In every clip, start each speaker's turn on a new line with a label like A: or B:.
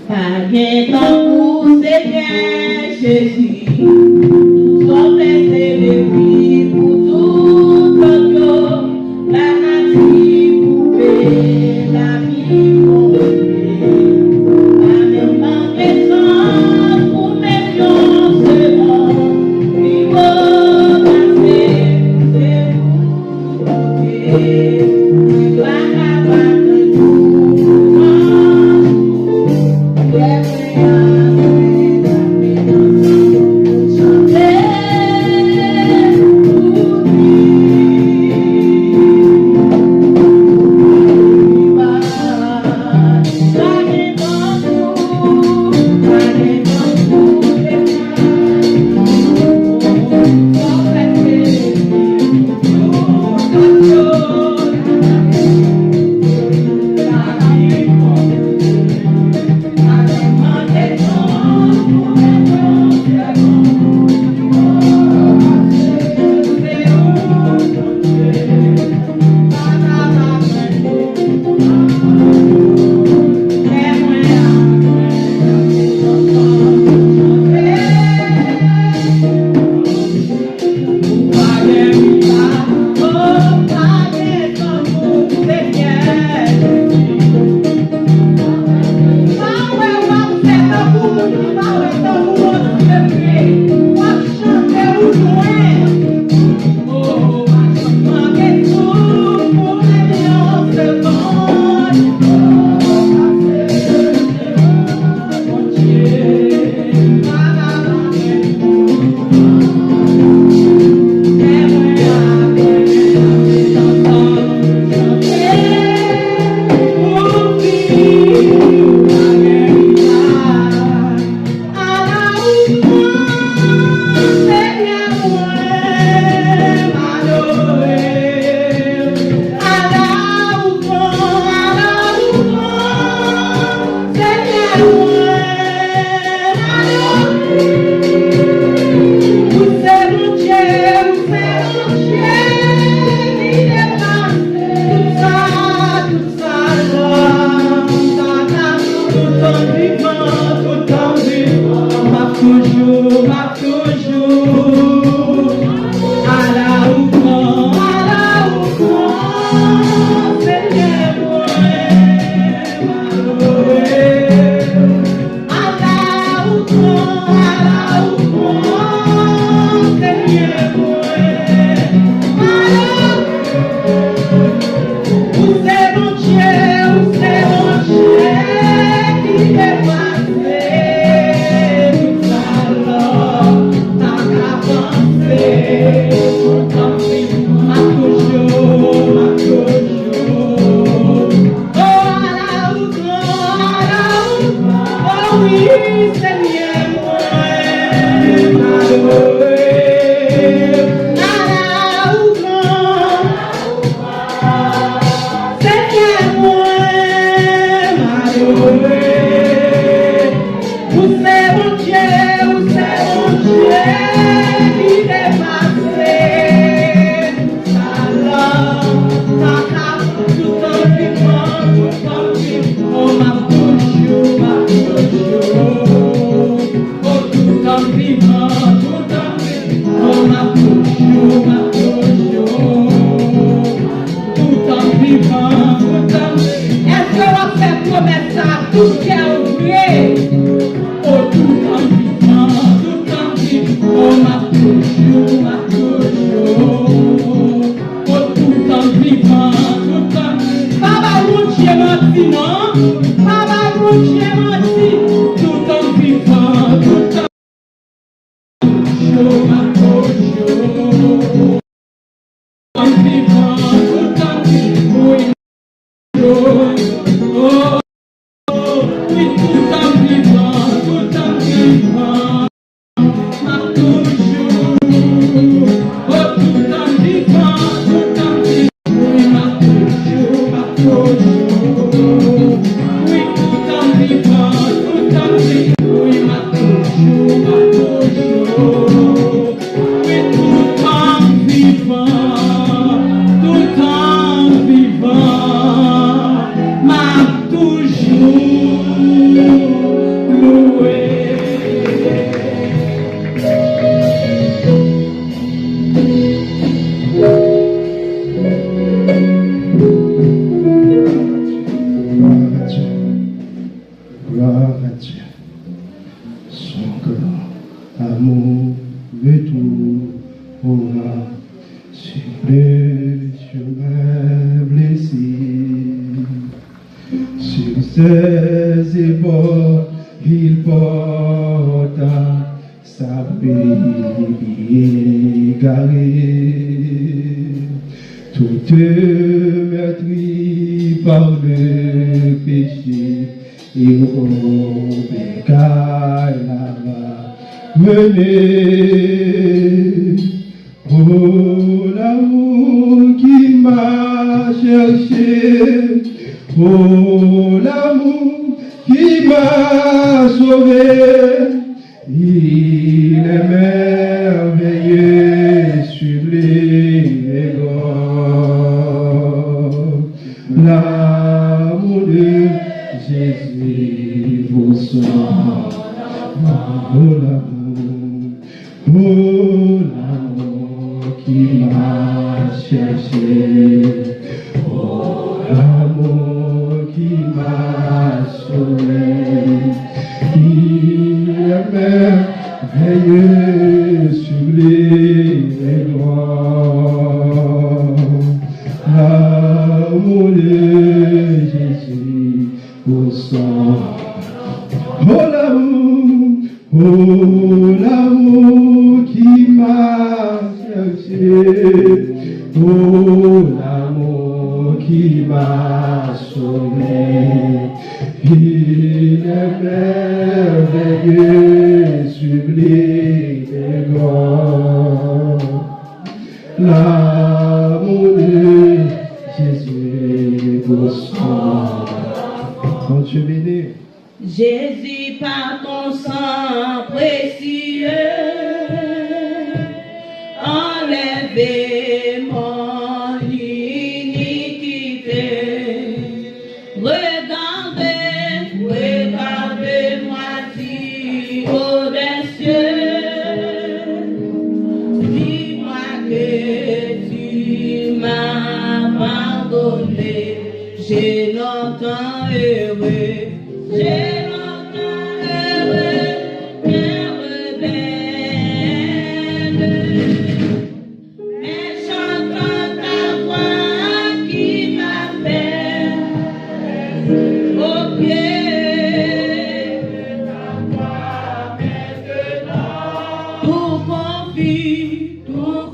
A: Paguet pour Seigneur Jésus, nous sommes les pour tout l'autre, la nature pouvait la vie la même encaissance pour méfiance de mon niveau passé, c'est vous, la cabane de
B: ses épaules, il porta sa paix égarée. Toute meurtrie par le péché, et au bécaille la mener. Oh, l'amour qui m'a cherché, oh, l'amour qui m'a sauvé, il est merveilleux, sublime, l'amour de Jésus vous soit. Oh, l'amour qui m'a cherché, oh, l'amour qui m'a sauvé, il est merveilleux, sublime et grand. L'amour de Jésus au sang. Oh, l'amour qui m'a cherché, oh, l'amour qui m'a sauvé, il est merveilleux, sublime et grand. L'amour de Jésus au sang. Quand tu bénis.
A: Jésus, par ton sang précieux, enlève mon iniquité. Regardez-moi si haut des cieux. Dis-moi que tu m'as pardonné. J'ai longtemps heureux. J'ai longtemps heureux, cœur rebelle. Mais j'entends ta voix qui m'appelle au pied de ta croix maintenant. Tout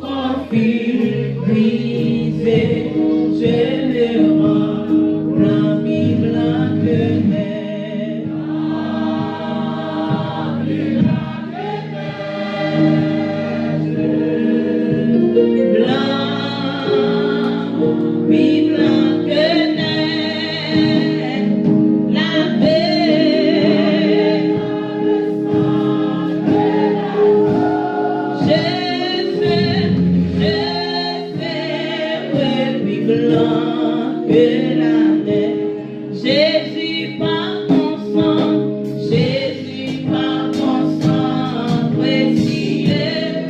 A: confie, brisé, je le rends blanc, blanc que neige. Jésus par ton sang, Jésus par ton sang précieux,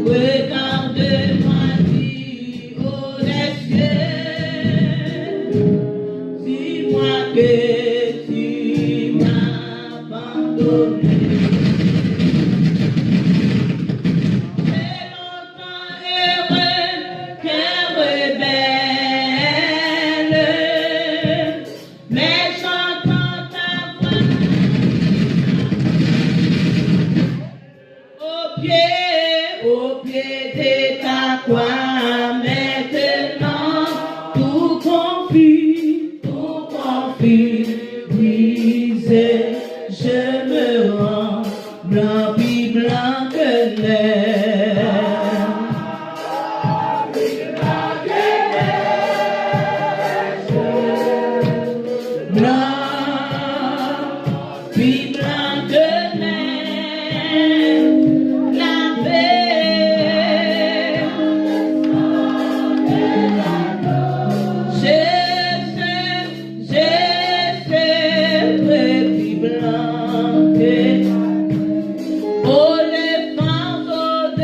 A: regarde-moi au des cieux, dis-moi que tu m'as abandonné. J'ai longtemps heureux, cœur rebelle, mais j'entends ta voix au pied de ta croix maintenant. Tout confie, brisé, je me rends blanc, puis blanc que neige. Blanc, puis blanc que neige. La paix, je sais, petit blanc que oh, les fantômes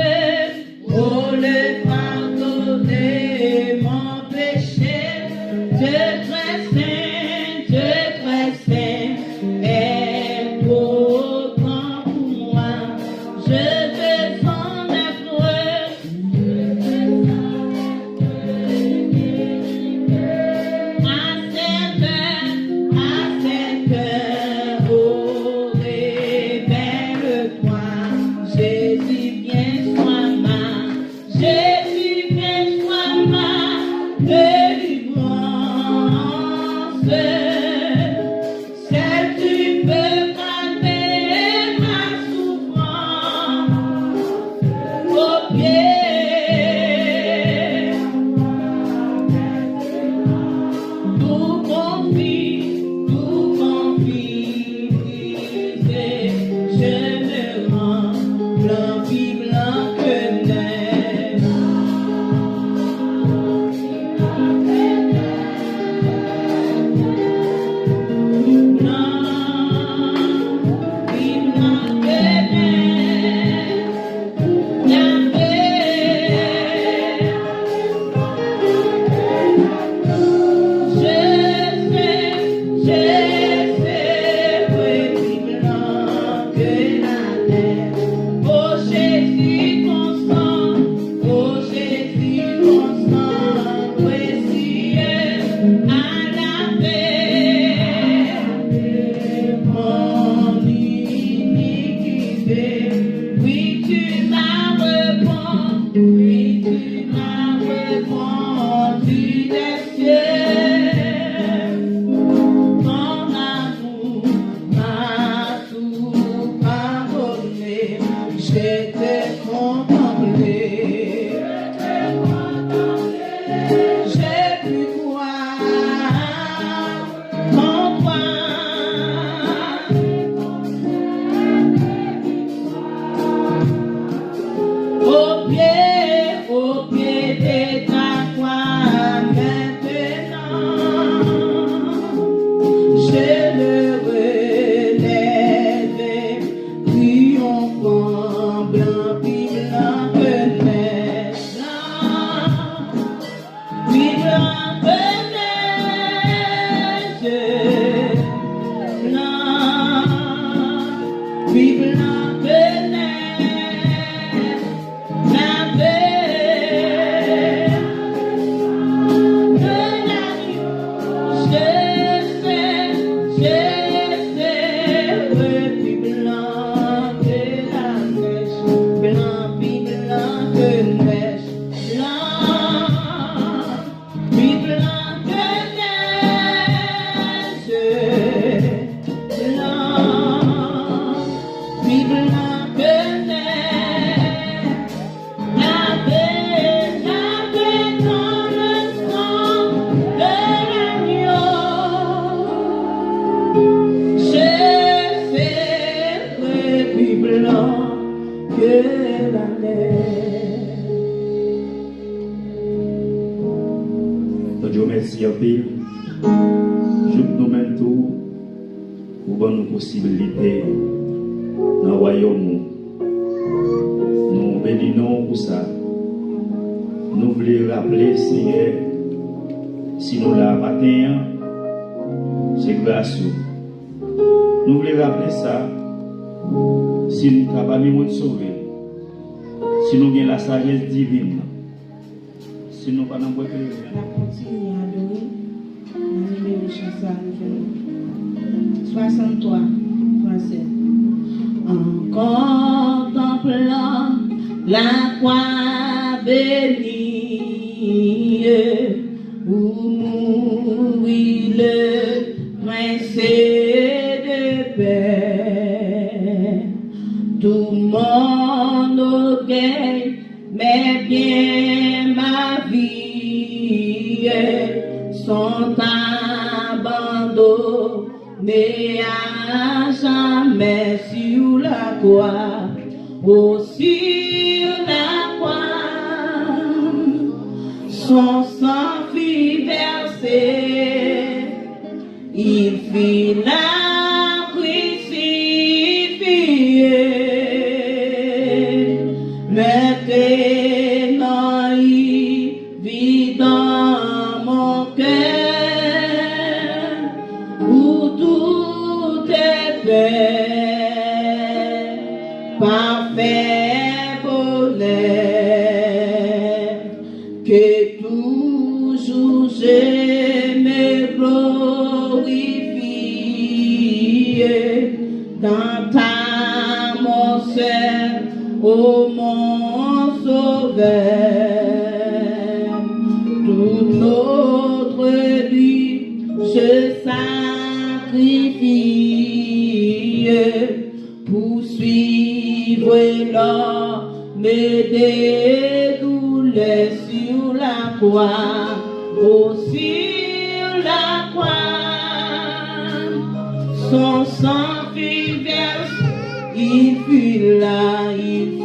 A: blanc puis blanc que neige. Au pied de ta croix maintenant, je le relève, triomphant, blanc, puis blanc que neige, puis blanc que neige, blanc, puis blanc que neige, la paix de la nuit, je sais, puis blanc que la neige, blanc, puis blanc que neige, blanc, puis blanc que neige, blanc, puis blanc que neige, la paix dans le sang de l'agneau. Je sais plus blanc que la neige.
C: Dieu merci à pile. Je nous mets tout pour nos possibilités dans le royaume. Nous bénissons pour ça. Nous voulons rappeler, Seigneur, si nous l'avons matin, c'est grâce. Nous voulons rappeler ça. Si nous sommes capables de sauver, si nous avons la sagesse divine, si nous pas dans le
A: On continue à adorer. On numéro chanson 63, français. En contemplant la croix bénie où mourit le prince de paix, tout mon orgueil, mais bien ma vie sont abandonnés à jamais sur la croix, oh sur la croix, son sang fit verser, il fit la crucifier, maintenant il vit dans mon cœur où tout est fait, parfait bonheur, que toujours je me glorifie dans ta mort, ô mon sauveur. Toute notre vie je sacrifie pour suivre l'homme des douleurs sur la croix, oh sur la croix, son sang fut versé, il fut là, il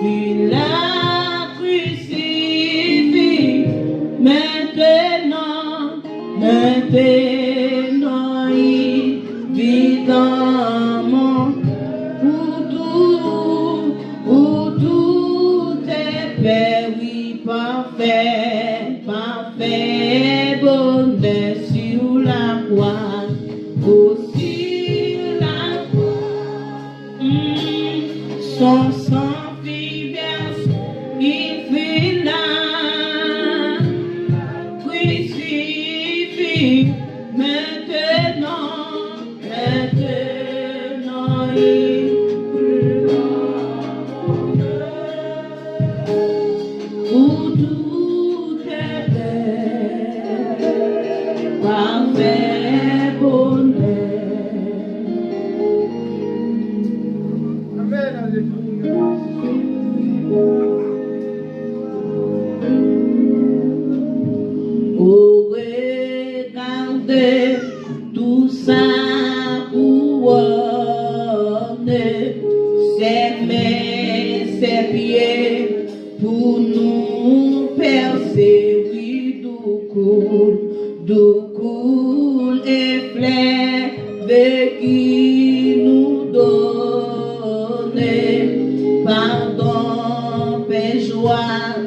A: paix, oui, parfait, parfait, bonheur sur la croix, aussi la croix. Son sang fit verse, il fut là, crucifié, maintenant, il où tout est parfait bonheur.
B: Amen, alléluia.
A: Oh, regardez tout ça couronne, ses mains, ses pieds, pour nous percer, oui, d'où coule et fleuve qui nous donne pardon, paix, joie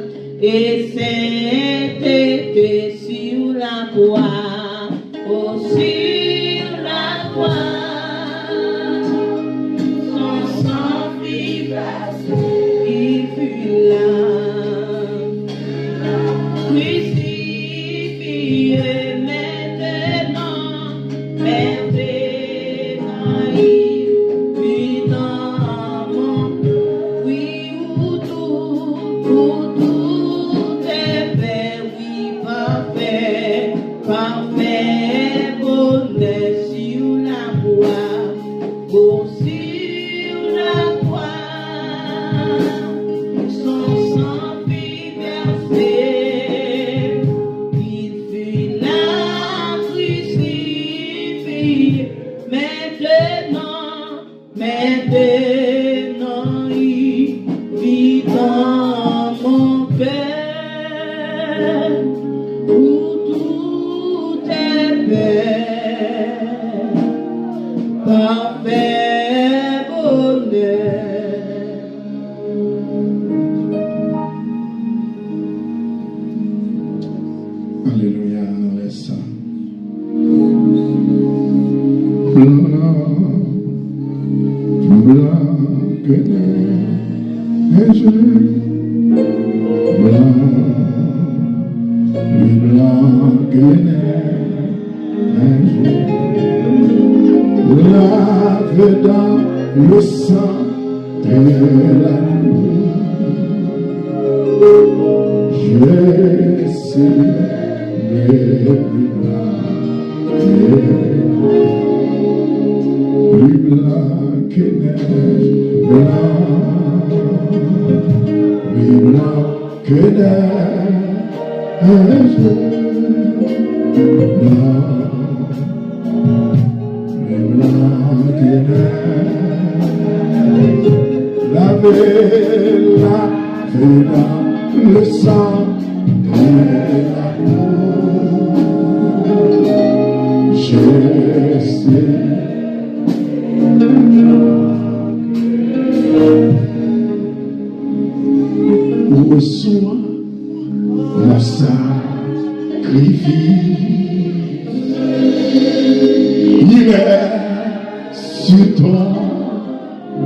A: et sainteté sur la croix, oh, sur la croix, son sang fit verse, il fut là, crucifié, maintenant, il vit dans mon, oui, où tout est fait, oui, parfait, parfait bonheur sur la croix, oh, sur la croix, son sang fit verser, il fut là crucifié, maintenant, il vit dans mon cœur, où tout est paix, parfait bonheur.
B: Alléluia, nous laissons. Blanc que neige, blanc que neige, lave dans le sang de l'amour. Je suis le plus blanc que neige, plus blanc que neige, blanc que neige, lavé dans le sang de l'amour. Je sais où soit mon sacrifice, il est sur ton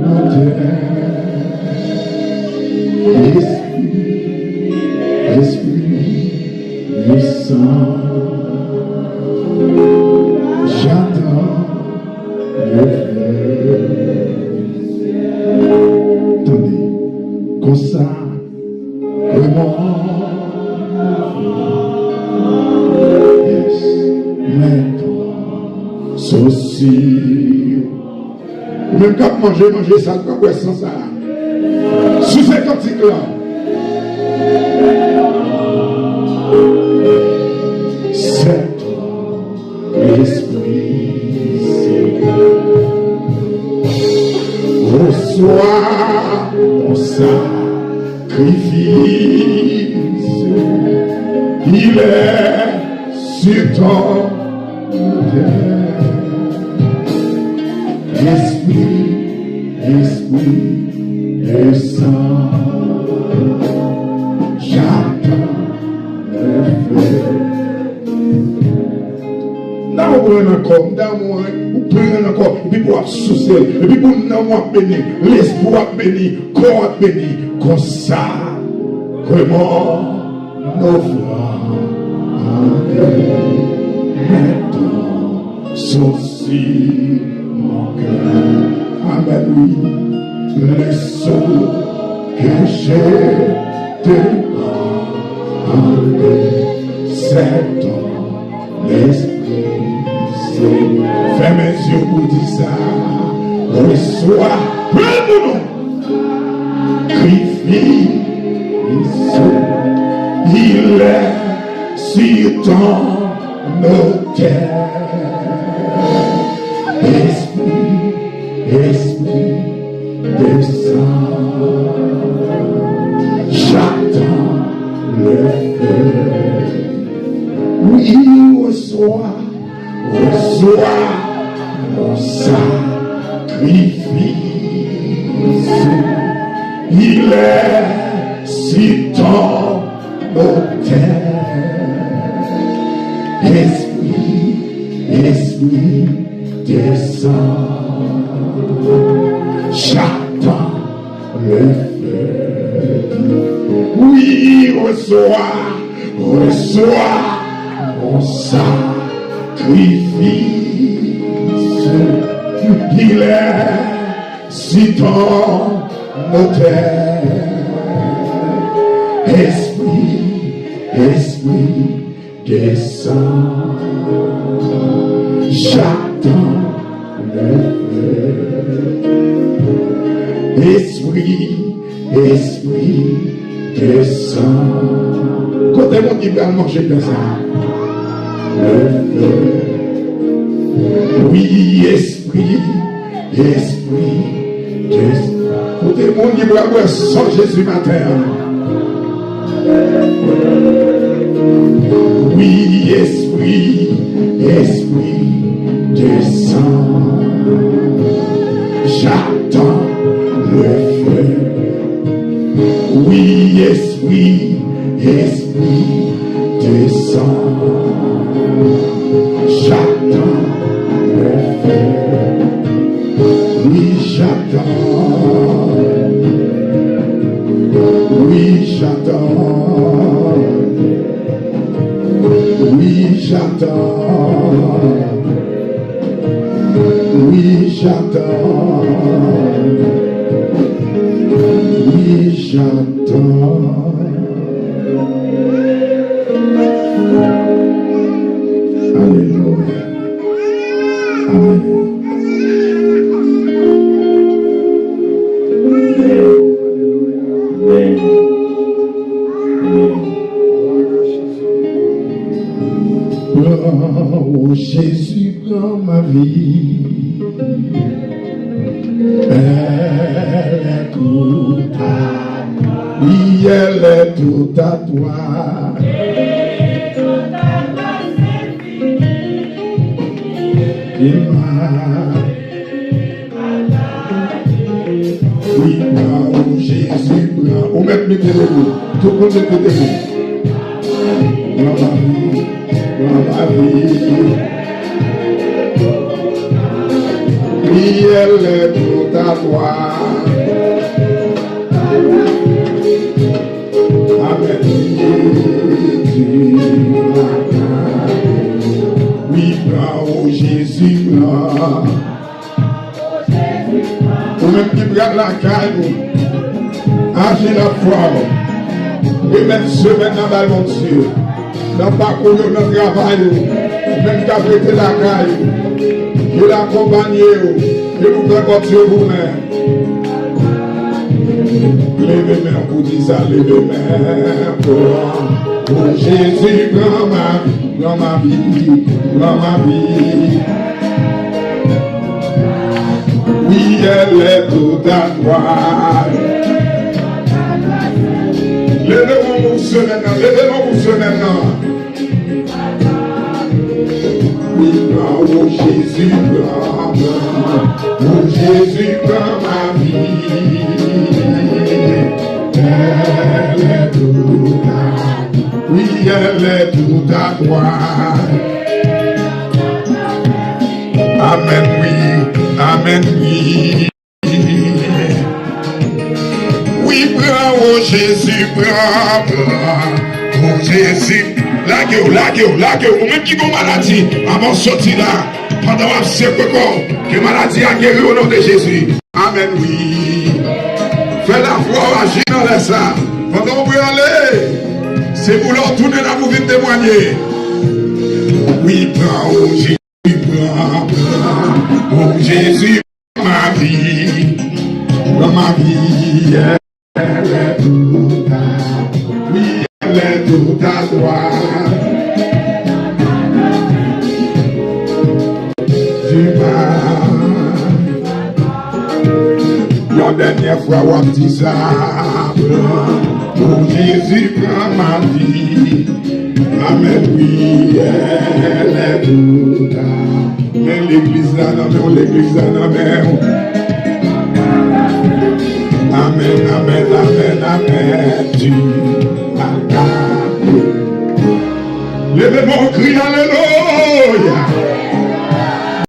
B: autel. Esprit, le sang, j'attends le feu. Attendez, comme ça, yes, maintenant, ceci. Même quand manger ça, quoi, sans ça. Sous cet cantique-là. C'est l'Esprit reçois mon sacrifice, il est sur ton terre. Esprit, le sang, prendre encore, d'amour, ou prendre encore, et puis pour soucier, et puis pour nous bénir, l'espoir béni, corps béni, comme ça, vraiment, nos voix, maintenant, souci, mon cœur, amen, oui, les sous que j'ai devant, c'est ton esprit. Ferme mes yeux pour dire ça. Reçois, Christ, il est sur ton autel. Esprit, descend. J'attends le feu. Oui, reçois mon sacrifice. Il est si ton autel. Esprit, descend. J'attends le feu. Oui, reçois mon sacrifice. Il est si ton autel. Esprit, descend. J'attends le feu. Esprit, descend. Côté mon qui va manger comme ça. Le feu. Oui, esprit, descend. Côté mon qui va boire sans Jésus matin. Oui, esprit, descend. J'attends le feu. Oui, esprit, descend. J'attends le feu. Oui, j'attends. Oui, j'attends. Oui, j'attends. Oui, j'attends. Oui, j'attends. Alléluia. Amen. Oh Jésus, prends ma vie. Elle est tout à toi. Oui, elle est tout à toi. Oui, oh Jésus, prends. On met plus de mots. Tout le monde met plus de mots. Ma vie, oui, elle est tout à toi. Amen. Oui, oh Jésus, pour même qui prend la caille, agir la foi, et mettre semaine dans le monde Dieu. Dans le parcours, dans le travail, même qu'à prêter la caille, il accompagne, il nous fait Dieu vous-même. Levez main pour dire ça, levez main pour Jésus, dans ma vie, dans ma vie. Oui, elle est tout à toi. Levez-moi pour ce maintenant, levez-moi pour ce maintenant. Oui, oh Jésus, oh Jésus, dans ma vie. Elle est tout à toi. Oui, elle est tout à toi. Amen, oui. Amen, oui. Oui, prends, oh Jésus, prends. Oh Jésus. La gueule, ou même qui ont maladie, avant de sortir là, pendant que c'est que maladie a guéri au nom de Jésus. Amen, oui. Fais la foi, agir dans les ça. Pendant que vous aller, c'est pour leur tourner là pour venir témoigner. Oui, prends, oh Jésus, prends. Oh Jésus, ma vie, elle est toute à, oui, elle est toute à toi. La dernière fois, on dit ça. Oh Jésus, prends ma vie. Amen, oui, elle est toute à. Mais l'église là, non, l'église là, non, amen, amen, amen, amen. Tu as. Levez mon cri, alléluia.